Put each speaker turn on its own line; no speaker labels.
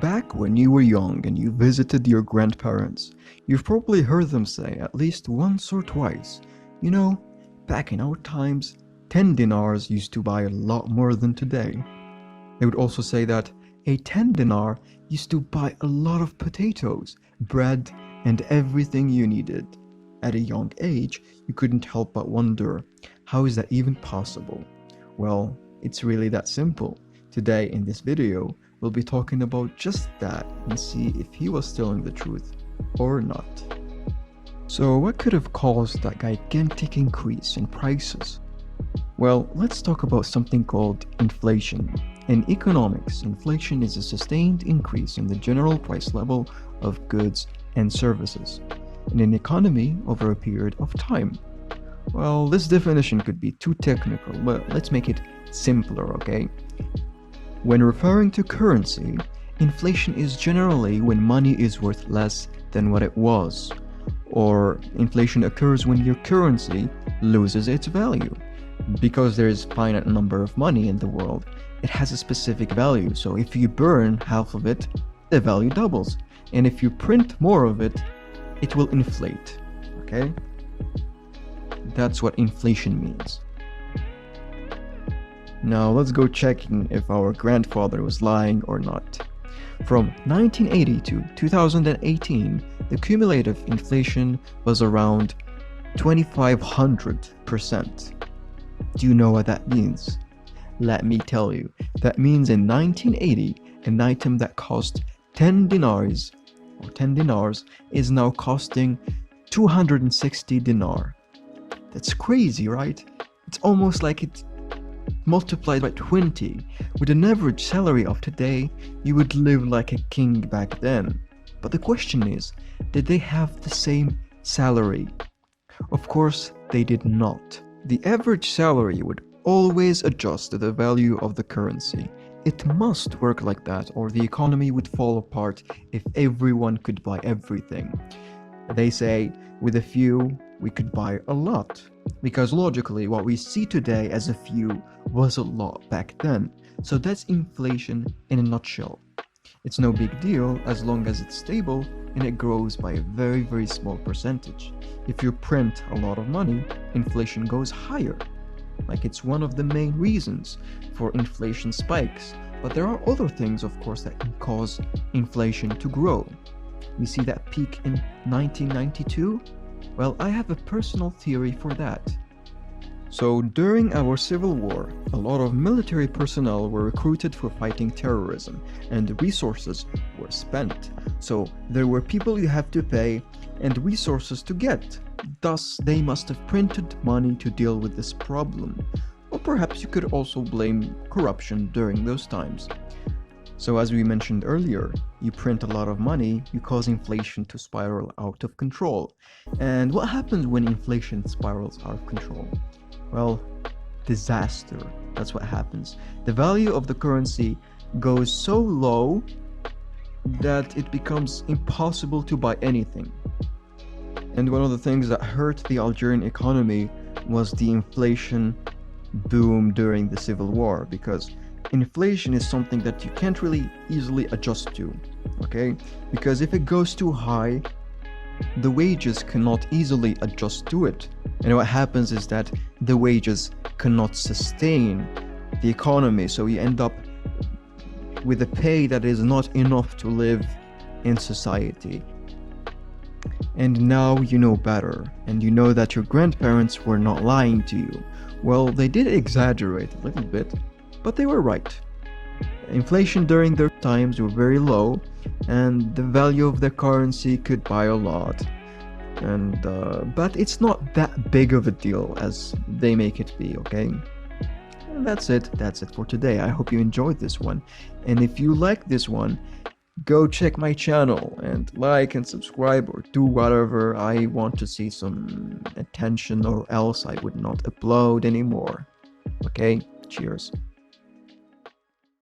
Back when you were young and you visited your grandparents, you've probably heard them say at least once or twice, you know, back in our times, 10 dinars used to buy a lot more than today. They would also say that a 10 dinar used to buy a lot of potatoes, bread, and everything you needed. At a young age, you couldn't help but wonder, how is that even possible? Well, it's really that simple. Today in this video, we'll be talking about just that and see if he was telling the truth or not. So what could have caused that gigantic increase in prices? Well, let's talk about something called inflation. In economics, inflation is a sustained increase in the general price level of goods and services in an economy over a period of time. Well, this definition could be too technical, but let's make it simpler, okay? When referring to currency, inflation is generally when money is worth less than what it was, or inflation occurs when your currency loses its value. Because there is a finite number of money in the world, it has a specific value, so if you burn half of it, the value doubles, and if you print more of it, it will inflate, okay? That's what inflation means. Now let's go checking if our grandfather was lying or not. From 1980 to 2018, the cumulative inflation was around 2,500%. Do you know what that means? Let me tell you. That means in 1980, an item that cost 10 dinars is now costing 260 dinar. That's crazy, right? It's almost like it multiplied by 20. With an average salary of today, you would live like a king back then. But the question is, did they have the same salary? Of course, they did not. The average salary would always adjust to the value of the currency. It must work like that, or the economy would fall apart if everyone could buy everything. They say, with a few, we could buy a lot. Because logically, what we see today as a few was a lot back then. So that's inflation in a nutshell. It's no big deal as long as it's stable and it grows by a very, very small percentage. If you print a lot of money, inflation goes higher. Like, it's one of the main reasons for inflation spikes. But there are other things, of course, that can cause inflation to grow. We see that peak in 1992? Well, I have a personal theory for that. So, during our civil war, a lot of military personnel were recruited for fighting terrorism, and resources were spent. So, there were people you have to pay and resources to get. Thus, they must have printed money to deal with this problem. Or perhaps you could also blame corruption during those times. So as we mentioned earlier, you print a lot of money, you cause inflation to spiral out of control. And what happens when inflation spirals out of control? Well, disaster. That's what happens. The value of the currency goes so low that it becomes impossible to buy anything. And one of the things that hurt the Algerian economy was the inflation boom during the civil war, because inflation is something that you can't really easily adjust to, okay? Because if it goes too high, the wages cannot easily adjust to it. And what happens is that the wages cannot sustain the economy, so you end up with a pay that is not enough to live in society. And now you know better, and you know that your grandparents were not lying to you. Well, they did exaggerate a little bit, but they were right. Inflation during their times were very low, and the value of the currency could buy a lot. But it's not that big of a deal as they make it be, okay? And that's it for today. I hope you enjoyed this one. And if you like this one, go check my channel and like and subscribe or do whatever. I want to see some attention, or else I would not upload anymore. Okay? Cheers.